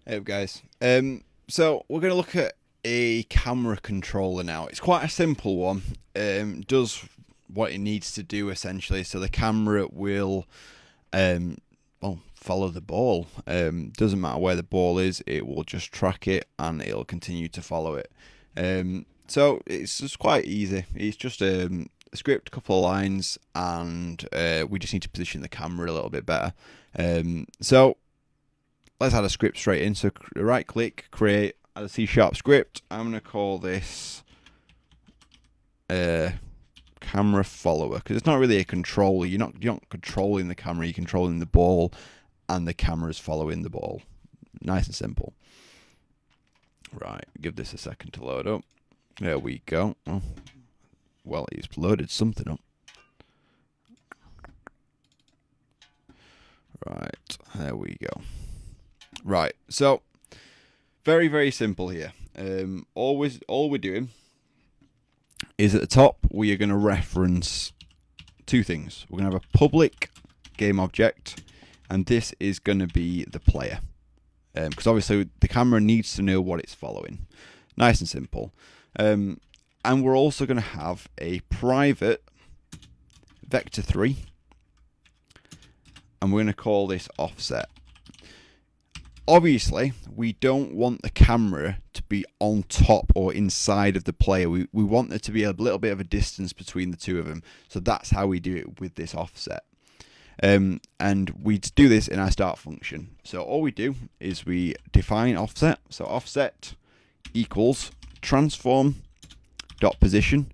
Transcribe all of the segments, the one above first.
Hey up, guys. So we're going to look at a camera controller now. It's quite a simple one. Does what it needs to do essentially. So the camera will, follow the ball. Doesn't matter where the ball is, it will just track it and it'll continue to follow it. So it's just quite easy. It's just a script, a couple of lines, and we just need to position the camera a little bit better. So let's add a script straight in. So right click, create, add a C# script. I'm going to call this camera follower because it's not really a controller. You're not controlling the camera, you're controlling the ball, and the camera's following the ball. Nice and simple. Right, give this a second to load up. There we go. Oh, well, it's loaded something up. Right, there we go. Right, so very, very simple here. All we're doing is at the top we are going to reference two things. We're going to have a public game object, and this is going to be the player, because obviously the camera needs to know what it's following. Nice and simple. And we're also going to have a private vector3, and we're going to call this offset. Obviously, we don't want the camera to be on top or inside of the player. We want there to be a little bit of a distance between the two of them. So that's how we do it with this offset. And we do this in our start function. So all we do is we define offset. So offset equals transform.position.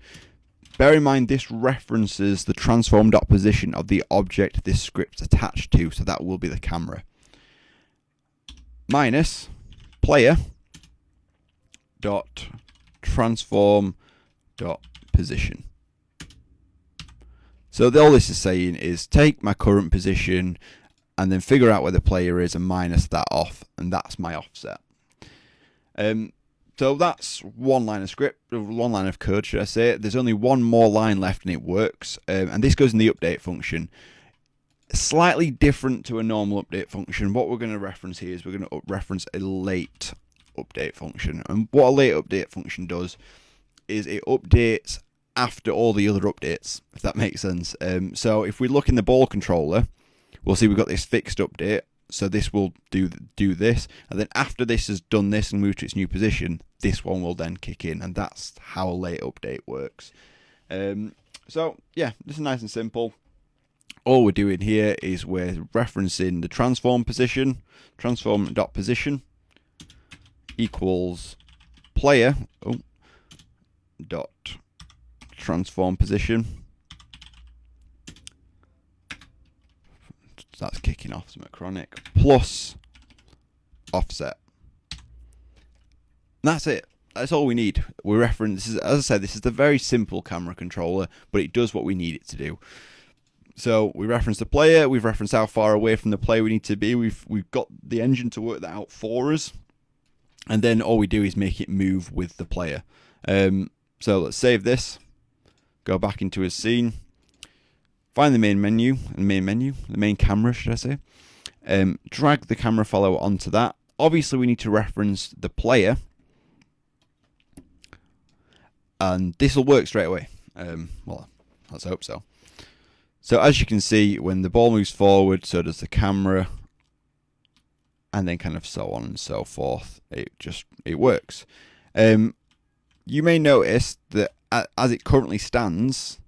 Bear in mind this references the transform.position of the object this script's attached to. So that will be the camera. Minus player dot transform dot position. So all this is saying is take my current position and then figure out where the player is and minus that off, and that's my offset. So that's one line of script, one line of code, should I say. There's only one more line left and it works, and this goes in the update function. Slightly different to a normal update function. What we're going to reference here is we're going to reference a late update function. And what a late update function does is it updates after all the other updates, if that makes sense. So if we look in the ball controller, we'll see we've got this fixed update. So this will do this, and then after this has done this and moved to its new position, this one will then kick in, and that's how a late update works. So yeah, this is nice and simple. All we're doing here is we're referencing the transform position, transform.position equals player dot transform position. That's kicking off some chronic plus offset. And that's it. That's all we need. We reference, as I said, this is the very simple camera controller, but it does what we need it to do. So we reference the player, we've referenced how far away from the player we need to be, we've got the engine to work that out for us, and then all we do is make it move with the player. So let's save this, go back into a scene, find the main camera, should I say, drag the camera follower onto that. Obviously we need to reference the player, and this will work straight away. Well, let's hope so. So as you can see, when the ball moves forward, so does the camera, and then kind of so on and so forth. It works. You may notice that as it currently stands,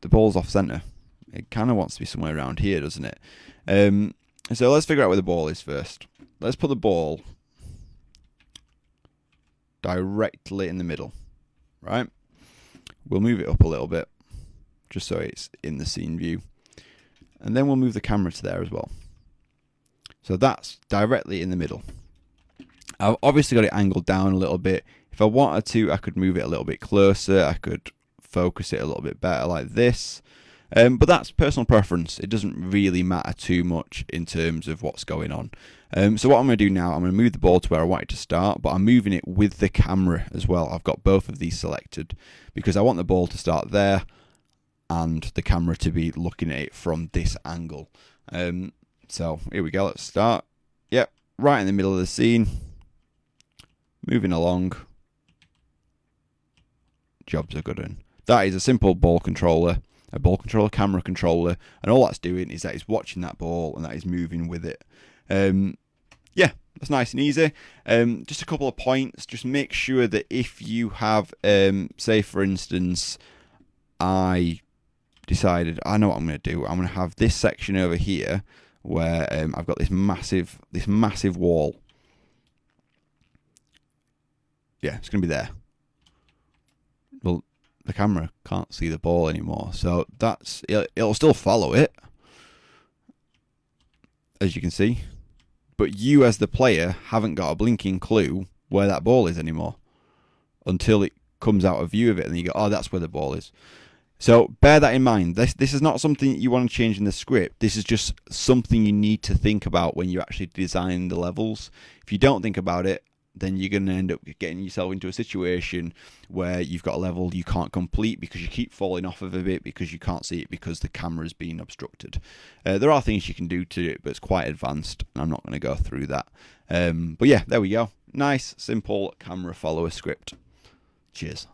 the ball's off center. It kind of wants to be somewhere around here, doesn't it? So let's figure out where the ball is first. Let's put the ball directly in the middle, right? We'll move it up a little bit, just so it's in the scene view. And then we'll move the camera to there as well. So that's directly in the middle. I've obviously got it angled down a little bit. If I wanted to, I could move it a little bit closer. I could focus it a little bit better like this. But that's personal preference. It doesn't really matter too much in terms of what's going on. So what I'm going to do now, I'm going to move the ball to where I want it to start, but I'm moving it with the camera as well. I've got both of these selected because I want the ball to start there and the camera to be looking at it from this angle. So here we go, let's start. Yep, right in the middle of the scene, moving along. Jobs are good one. That is a simple ball controller, camera controller, and all that's doing is that it's watching that ball and that is moving with it. Yeah, that's nice and easy. Just a couple of points. Just make sure that if you have, say for instance, I decided I know what I'm going to do. I'm going to have this section over here where I've got this massive wall. Yeah, it's going to be there. Well, the camera can't see the ball anymore, so it'll still follow it, as you can see, but you as the player haven't got a blinking clue where that ball is anymore until it comes out of view of it, and then you go, oh, that's where the ball is. So bear that in mind. This is not something that you want to change in the script. This is just something you need to think about when you actually design the levels. If you don't think about it, then you're going to end up getting yourself into a situation where you've got a level you can't complete because you keep falling off of a bit because you can't see it because the camera's being obstructed. There are things you can do to it, but it's quite advanced. I'm not going to go through that. But yeah, there we go. Nice, simple camera follower script. Cheers.